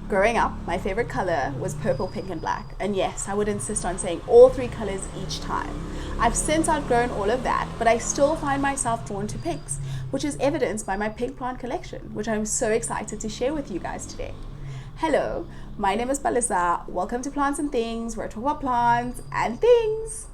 Growing up, my favorite color was purple, pink, and black. And yes, I would insist on saying all three colors each time. I've since outgrown all of that, but I still find myself drawn to pinks, which is evidenced by my pink plant collection, which I'm so excited to share with you guys today. Hello, my name is Balisa. Welcome to Plants and Things, where I talk about plants and things.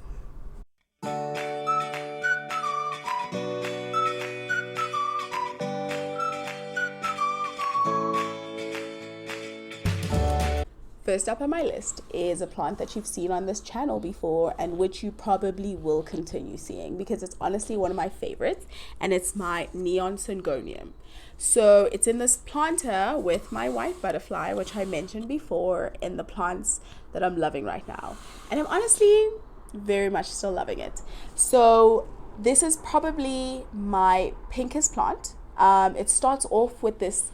First up on my list is a plant that you've seen on this channel before and which you probably will continue seeing because it's honestly one of my favorites, and it's my neon syngonium. So it's in this planter with my white butterfly, which I mentioned before in the plants that I'm loving right now. And I'm honestly very much still loving it. So this is probably my pinkest plant. It starts off with these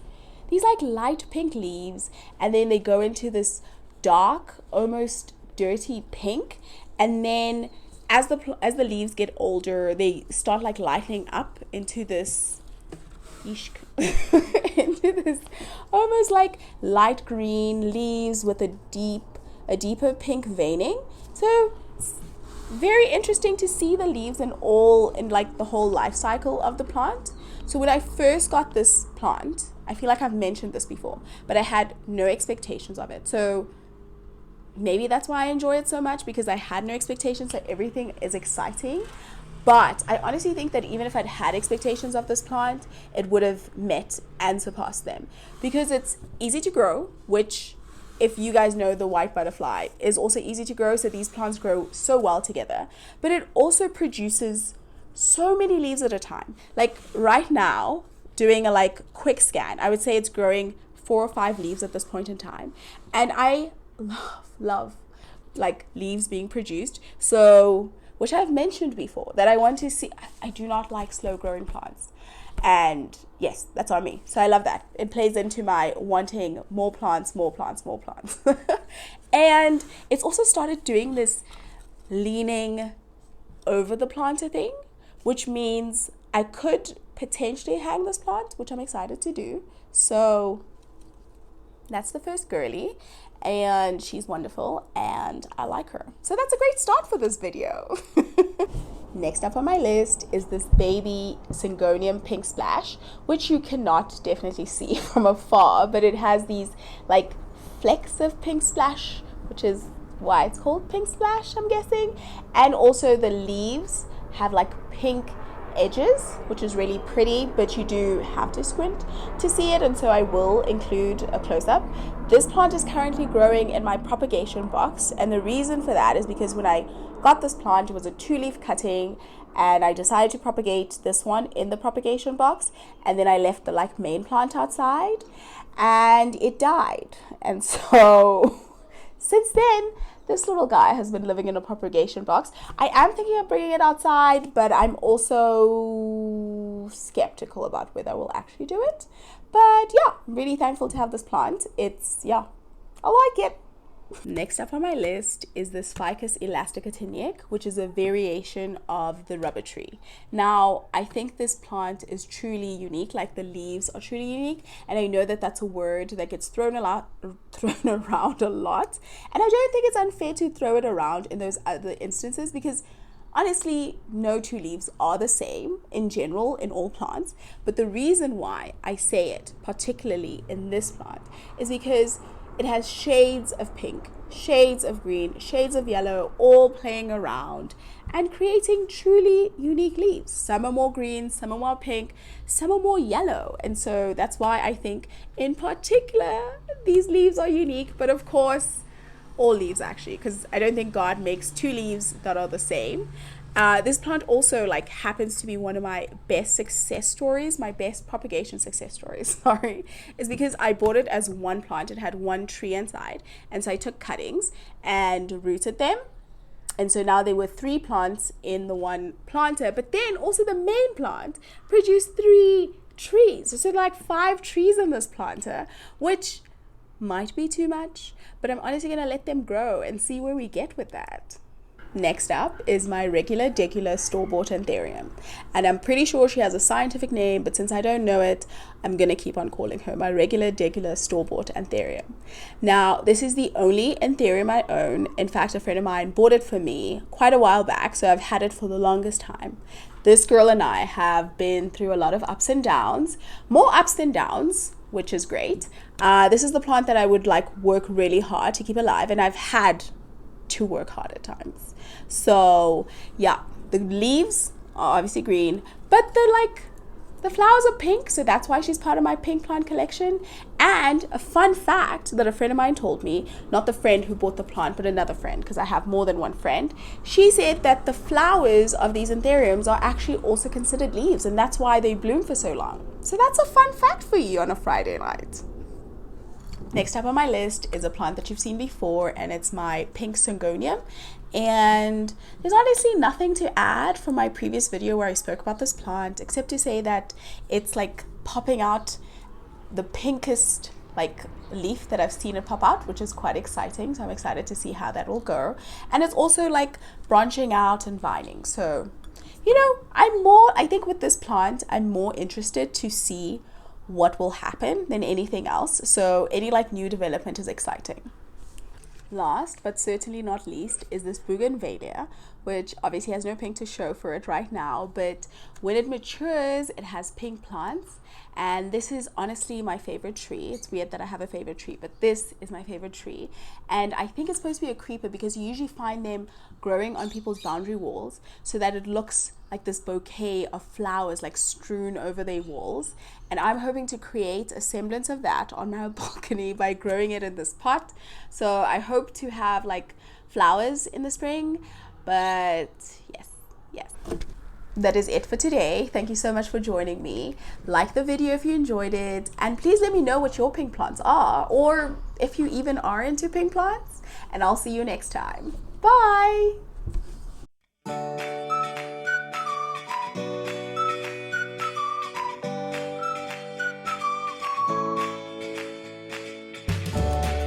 like light pink leaves, and then they go into this dark, almost dirty pink, and then as the leaves get older, they start like lightening up into this into this almost like light green leaves with a deeper pink veining. So it's very interesting to see the leaves in like the whole life cycle of the plant. So when I first got this plant, I feel like I've mentioned this before, but I had no expectations of it. So maybe that's why I enjoy it so much, because I had no expectations, so everything is exciting. But I honestly think that even if I'd had expectations of this plant, it would have met and surpassed them, because it's easy to grow, which, if you guys know, the white butterfly is also easy to grow. So these plants grow so well together, but it also produces so many leaves at a time. Like right now, doing a quick scan, I would say it's growing 4 or 5 leaves at this point in time. And I love like leaves being produced. So, which I've mentioned before, that I want to see. I do not like slow growing plants. And yes, that's on me. So I love that. It plays into my wanting more plants. And it's also started doing this leaning over the planter thing, which means I could potentially hang this plant, which I'm excited to do. So that's the first girly, and she's wonderful and I like her. So that's a great start for this video. Next up on my list is this baby syngonium pinksplash, which you cannot definitely see from afar, but it has these like flecks of pinksplash, which is why it's called pinksplash, I'm guessing. And also the leaves have like pink edges, which is really pretty, but you do have to squint to see it, and so I will include a close-up. This plant is currently growing in my propagation box, and the reason for that is because when I got this plant, it was a 2-leaf cutting, and I decided to propagate this one in the propagation box, and then I left the main plant outside and it died. And so since then, this little guy has been living in a propagation box. I am thinking of bringing it outside, but I'm also skeptical about whether I will actually do it. But yeah, I'm really thankful to have this plant. I like it. Next up on my list is the spicus elastica, which is a variation of the rubber tree. Now, I think this plant is truly unique, like the leaves are truly unique, and I know that that's a word that gets thrown around a lot, and I don't think it's unfair to throw it around in those other instances, because honestly, no 2 leaves are the same in general in all plants. But the reason why I say it, particularly in this plant, is because it has shades of pink, shades of green, shades of yellow, all playing around and creating truly unique leaves. Some are more green, some are more pink, some are more yellow. And so that's why I think in particular these leaves are unique. But of course, all leaves actually, because I don't think God makes 2 leaves that are the same. This plant also happens to be one of my best success stories, my best propagation success stories, is because I bought it as one plant. It had 1 tree inside, and so I took cuttings and rooted them, and so now there were 3 plants in the one planter, but then also the main plant produced 3 trees, so 5 trees in this planter, which might be too much, but I'm honestly gonna let them grow and see where we get with that. Next up is my regular degular store-bought antherium, and I'm pretty sure she has a scientific name, but since I don't know it, I'm gonna keep on calling her my regular degular store-bought antherium. Now, this is the only antherium I own. In fact, a friend of mine bought it for me quite a while back, so I've had it for the longest time. This girl and I have been through a lot of ups and downs, more ups than downs, which is great. This is the plant that I would like work really hard to keep alive, and I've had to work hard at times. So yeah, the leaves are obviously green, but the flowers are pink, so that's why she's part of my pink plant collection. And a fun fact that a friend of mine told me, not the friend who bought the plant, but another friend, because I have more than one friend, she said that the flowers of these antheriums are actually also considered leaves, and that's why they bloom for so long. So that's a fun fact for you on a Friday night. Next up on my list is a plant that you've seen before, and it's my pink syngonium. And there's honestly nothing to add from my previous video where I spoke about this plant, except to say that it's like popping out the pinkest like leaf that I've seen it pop out, which is quite exciting. So I'm excited to see how that will go. And it's also like branching out and vining. So, you know, I think with this plant, I'm more interested to see what will happen than anything else. So any like new development is exciting. Last but certainly not least is this bougainvillea, which obviously has no pink to show for it right now, but when it matures it has pink plants, and this is honestly my favorite tree. It's weird that I have a favorite tree, but this is my favorite tree, and I think it's supposed to be a creeper because you usually find them growing on people's boundary walls so that it looks like this bouquet of flowers like strewn over their walls. And I'm hoping to create a semblance of that on my balcony by growing it in this pot. So I hope to have like flowers in the spring. But yes, that is it for today. Thank you so much for joining me. Like the video if you enjoyed it, and please let me know what your pink plants are, or if you even are into pink plants, and I'll see you next time. Bye.